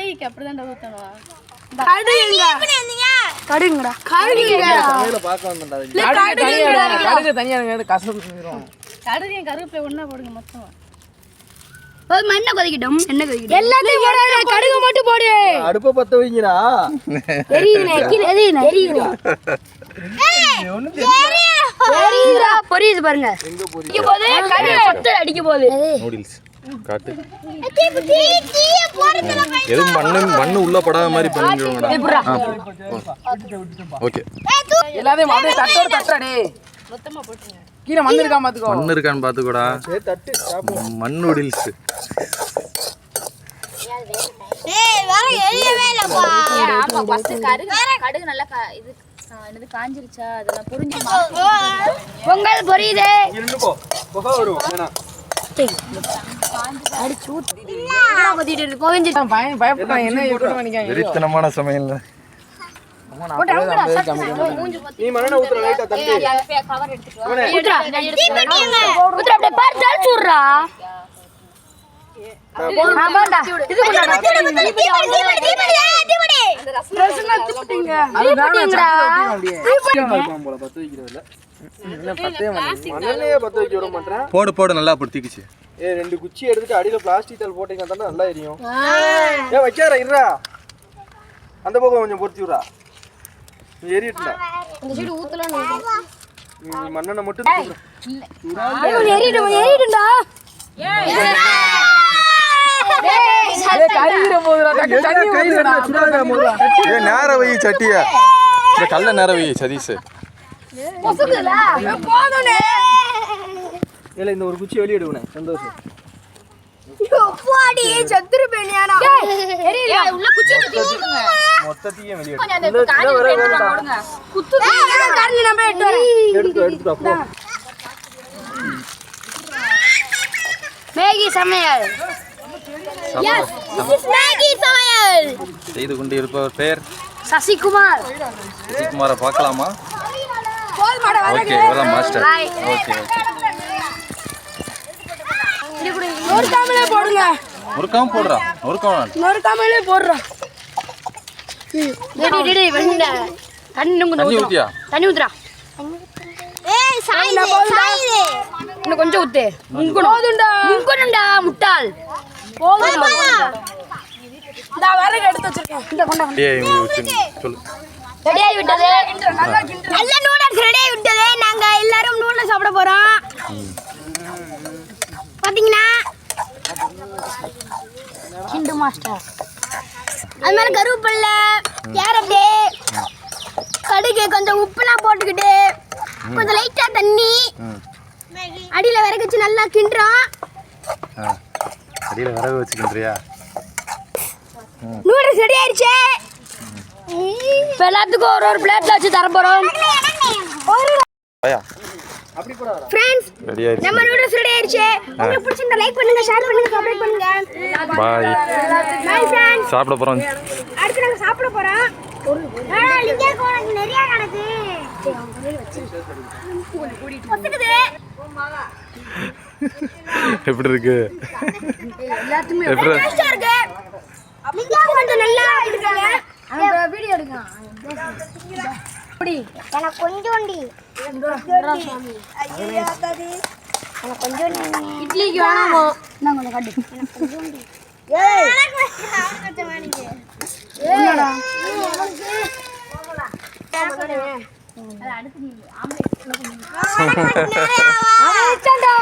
கடுகுக்கு அப்படிதான் ஊத்தணும். கடுகுங்கடா கடுகு தனியா கசம் கடுகையும் கருவேப்பிலை ஒண்ணா போடுங்க மொத்தமா. எண்ணெய் கொதிக்கட்டும். எல்லாத்தையும் போடாத, கடுகு மட்டும் போடு. அடுப்ப பத்த வைங்கடா. பொரியுது பாருங்க. அடிக்க போகுது நூடுல்ஸ் காட்டு. எதுவும் மண்ணு உள்ள படாத மாதிரி பண்ணிடுவாங்கடா. ஓகே எல்லாத்தையும் அப்படியே தட்டோட தட்டடே. மொத்தமா போட்டுருங்க. கீழே மண்ணு இருக்கான்னு பாத்துக்கோ. மண்ணு இருக்கான்னு பாத்துக்கோடா. மண் நூடுல்ஸ். ஆமா ஃபர்ஸ்ட் கடுகு நல்லா இது என்னது காஞ்சிருச்சா அதெல்லாம் புரிஞ்சுமா. பொங்கல் பொரியுதே. இருந்துப்போ புகை வரும். வேணா பயப்படாம என்ன எப்படி பண்ணிக்காங்க. வெறித்தனமான சமையல். நீ மண்ணெண்ண ஊத்துற லைட்டா தம்பி. கவர் எடுத்துட்டு வா. போடு போடு நல்லா பொறுத்திக்குச்சு. ரெண்டு குச்சி எடுத்துட்டு அடியில பிளாஸ்டிக் தாள் போட்டீங்கன்னா தானே நல்லா எரியும். ஏன் வைக்கார இருடா. அந்த பக்கம் கொஞ்சம் பொறுத்தி விடுறா. நீ ஏறிட்டுடா. இந்த சைடு ஊத்தலாம். நீ மண்ணெண்ண மட்டும் ஏறிடுடா. நேர வை சட்டிய. இந்த கல்ல நேர வை சதீஷ். இல்ல இந்த ஒரு குச்சி வெளிய எடுவனே. சந்தோஷம். போடி சத்துரு பேனியாடா. உள்ள குச்சி ஊத்தி ஊத்துங்க. மொத்தத்தையும் வெளிய கொஞ்சம் அந்த காஞ்சி போடுங்க. குத்து காரணம் நம்ம எடுத்து போ. மேகி சமையல். எஸ் திஸ் இஸ் மேகி சமையல். செய்து கொண்டு இருப்பவர் பெயர் சசிகுமார். சசிகுமாரை பார்க்கலாமா? ஓகே இவர்தான் மாஸ்டர். Okay okay. நொறுக்காமலே போடுங்க. முறுக்காம போடுறா. நொறுக்காமலே போடுறா. டேடி வெண்ட தண்ணி ஊத்தியா? தண்ணி ஊத்துறா. ஏய் சாயிலே சாயிலே. இன்னும் கொஞ்சம் ஊத்து. முங்கணும்டா முட்டாள். போதும்டா. இந்த வரகு எடுத்து வச்சிருக்கேன். இந்த கொண்டா. டேய் சொல்லு. ரெடி ஆகி விட்டது. நல்ல நூடுல்ஸ் ரெடி ஆகி விட்டது. நாங்க எல்லாரும் நூடுல்ஸ் சாப்பிட போறோம். பாத்தீங்கன்னா கிண்டு மாஸ்டர். அது மேல கருவேப்பிலை, கேரட், கடுகு, கொஞ்சம் உப்புலாம் போட்டுக்கிட்டு கொஞ்சம் லைட்டா தண்ணி அடியில விறகு வச்சு நல்லா கிண்டுறோம். அடியில விறகு வச்சுக்கின்றியா? நூடுல்ஸ் ரெடி ஆயிடுச்சு. இப்போ எல்லாத்துக்கும் ஒரு பிளேட்ல வச்சு தர போறோம். அப்படி போடாதடா. ஃப்ரெண்ட்ஸ் ரெடி ஆயிடுச்சு. நம்ம நூடுல்ஸ் ரெடி ஆயிடுச்சு. உங்களுக்கு பிடிச்சிருந்தா லைக் பண்ணுங்க, ஷேர் பண்ணுங்க, சப்ஸ்கிரைப் பண்ணுங்க. பாய். Bye friends. சாப்பிட போறோம். அடுத்து நாங்க சாப்பிட போறோம். இங்க கோணக்கு நிறைய கணக்கு. எப்படி இருக்கு? எல்லாத்துமே டேஸ்டா இருக்கு. நீங்க கொஞ்சம் நல்லா இருக்காங்க. அந்த வீடியோ எடுங்க. அப்படி எனக்கு கொஞ்சோண்டி. ஐயா தாடி. எனக்கு கொஞ்சோண்டி. இட்லிக்கு வேணுமோ? நான் கொஞ்சம் காட்டு. எனக்கு கொஞ்சோண்டி. ஏய் எனக்கு கொஞ்சம் வேணுங்க. என்னடா? அது அடுத்து நீ ஆம்லெட். அவன் இச்சண்டா.